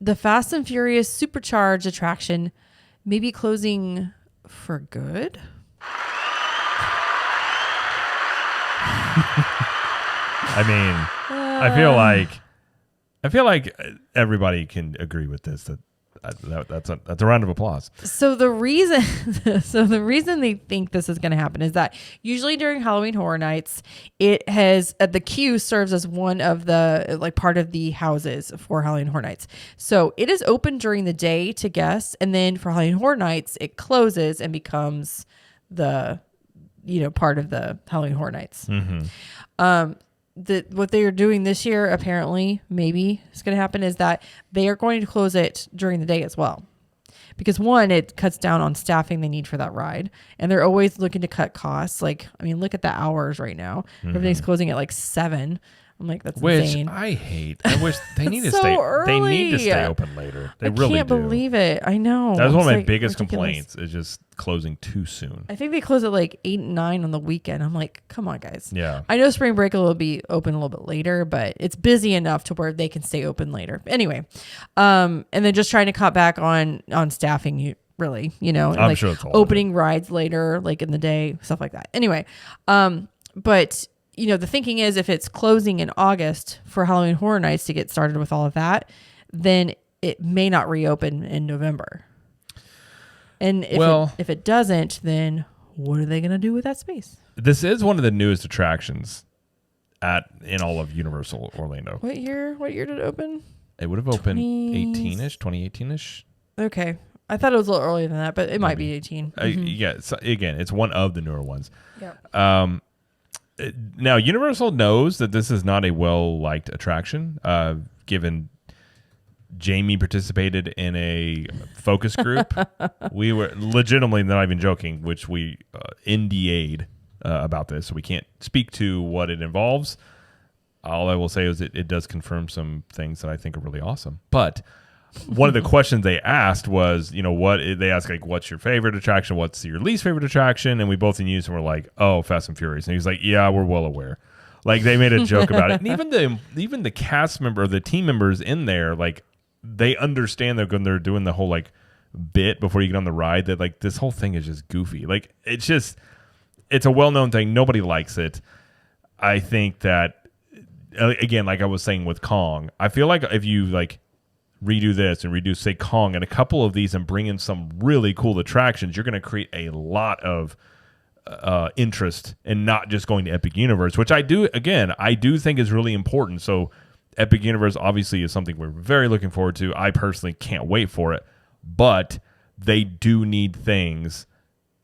the Fast and Furious Supercharged attraction may be closing for good. I mean, I feel like everybody can agree with this. That's a round of applause. So the reason they think this is going to happen is that usually during Halloween Horror Nights, it has the queue serves as one of the part of the houses for Halloween Horror Nights. So it is open during the day to guests, and then for Halloween Horror Nights, it closes and becomes the part of the Halloween Horror Nights. Mm-hmm. What they are doing this year, apparently, maybe it's going to happen, is that they are going to close it during the day as well. Because one, it cuts down on staffing they need for that ride. And they're always looking to cut costs. Look at the hours right now. Mm-hmm. Everything's closing at 7. I'm like, that's insane. Which I hate. I wish they need to so stay. Early. They need to stay open later. They really do. I can't believe it. I know. That was one of my biggest complaints. Is just closing too soon. I think they close at 8 and 9 on the weekend. I'm like, come on, guys. Yeah. I know spring break will be open a little bit later, but it's busy enough to where they can stay open later. Anyway, and then just trying to cut back on staffing. Really, I'm sure it's all opening rides later, in the day, stuff like that. Anyway, but. The thinking is if it's closing in August for Halloween Horror Nights to get started with all of that, then it may not reopen in November. And if it doesn't, then what are they going to do with that space? This is one of the newest attractions in all of Universal Orlando. What year did it open? It would have opened 2018-ish. Okay. I thought it was a little earlier than that, but it might be 18. Yeah. So again, it's one of the newer ones. Yeah. Now, Universal knows that this is not a well-liked attraction, given Jamie participated in a focus group. We were legitimately, not even joking, which we NDA'd about this, so we can't speak to what it involves. All I will say is it does confirm some things that I think are really awesome. But one of the questions they asked was, they asked, what's your favorite attraction? What's your least favorite attraction? And we both in unison were like, oh, Fast and Furious. And he was like, yeah, we're well aware. They made a joke about it. And even the cast member, the team members in there, they understand that when they're doing the whole bit before you get on the ride, that this whole thing is just goofy. It's a well-known thing. Nobody likes it. I think that, again, like I was saying with Kong, I feel like if you redo this and redo, say, Kong and a couple of these and bring in some really cool attractions, you're going to create a lot of interest and not just going to Epic Universe, which I do think is really important. So Epic Universe obviously is something we're very looking forward to. I personally can't wait for it, but they do need things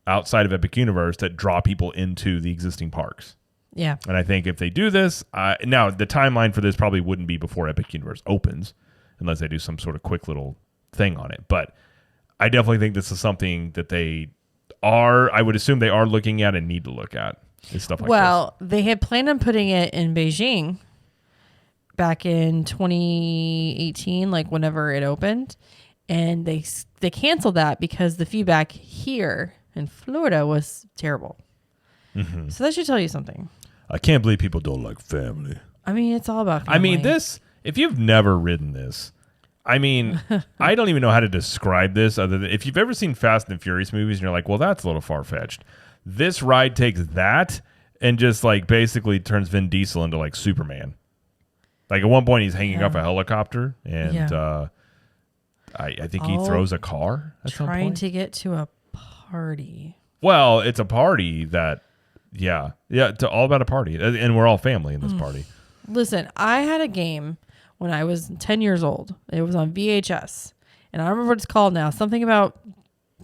outside of Epic Universe that draw people into the existing parks. Yeah. And I think if they do this, now the timeline for this probably wouldn't be before Epic Universe opens, unless they do some sort of quick little thing on it. But I definitely think this is something that I would assume they are looking at and need to look at, is stuff like this. Well, they had planned on putting it in Beijing back in 2018, whenever it opened. And they canceled that because the feedback here in Florida was terrible. Mm-hmm. So that should tell you something. I can't believe people don't like family. I mean, it's all about family. If you've never ridden this, I don't even know how to describe this other than if you've ever seen Fast and Furious movies and you're like, well, that's a little far-fetched. This ride takes that and just basically turns Vin Diesel into Superman. At one point he's hanging off a helicopter and I think he throws a car at some point. Trying to get to a party. Well, it's a party that, it's all about a party. And we're all family in this party. Listen, I had a game when I was 10 years old. It was on VHS. And I don't remember what it's called now. Something about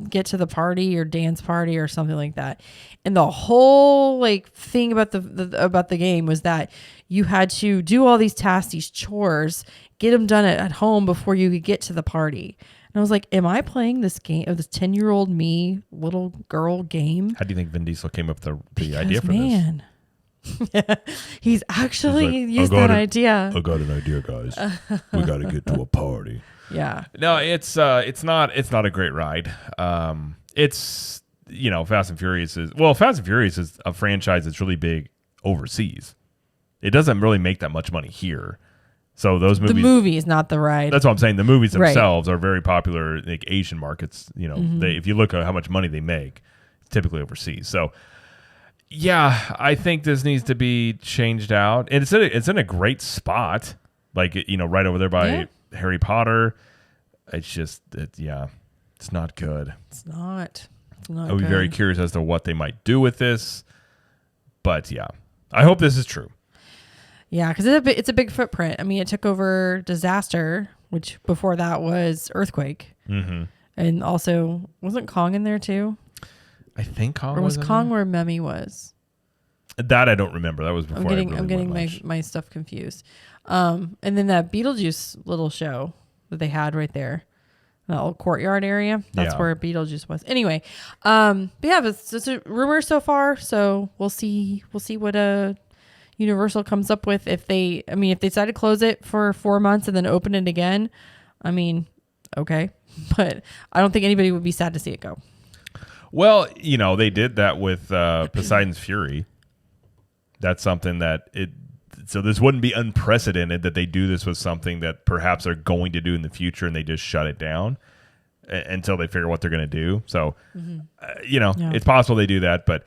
get to the party or dance party or something like that. And the whole thing about the game was that you had to do all these tasks, these chores, get them done at home before you could get to the party. And I was like, am I playing this game of this 10-year-old me, little girl game? How do you think Vin Diesel came up with the idea for this? He's actually used that idea. I got an idea, guys. We got to get to a party. Yeah. No, it's not a great ride. It's Fast and Furious is a franchise that's really big overseas. It doesn't really make that much money here. So those movies, the movies, not the ride. that's what I'm saying. The movies Right. themselves are very popular, like Asian markets. You know, if you look at how much money they make, it's typically overseas. So, yeah, I think this needs to be changed out. And it's in a great spot, like right over there by Harry Potter. It's just, it's not good. It's not. I'll be very curious as to what they might do with this. But yeah, I hope this is true. Yeah, because it's a big footprint. I mean, it took over disaster, which before that was earthquake. Mm-hmm. And also, wasn't Kong in there too? I think Kong or was Kong there? where Memmy was? That I don't remember. That was before. I'm getting my stuff confused. And then that Beetlejuice little show that they had right there, that little courtyard area. That's where Beetlejuice was. Anyway, but yeah, it's a rumor so far. So we'll see what Universal comes up with. If they decide to close it for 4 months and then open it again, I mean, okay, but I don't think anybody would be sad to see it go. Well, they did that with Poseidon's Fury. That's something so this wouldn't be unprecedented that they do this with something that perhaps they're going to do in the future and they just shut it down until they figure what they're going to do. So, it's possible they do that, but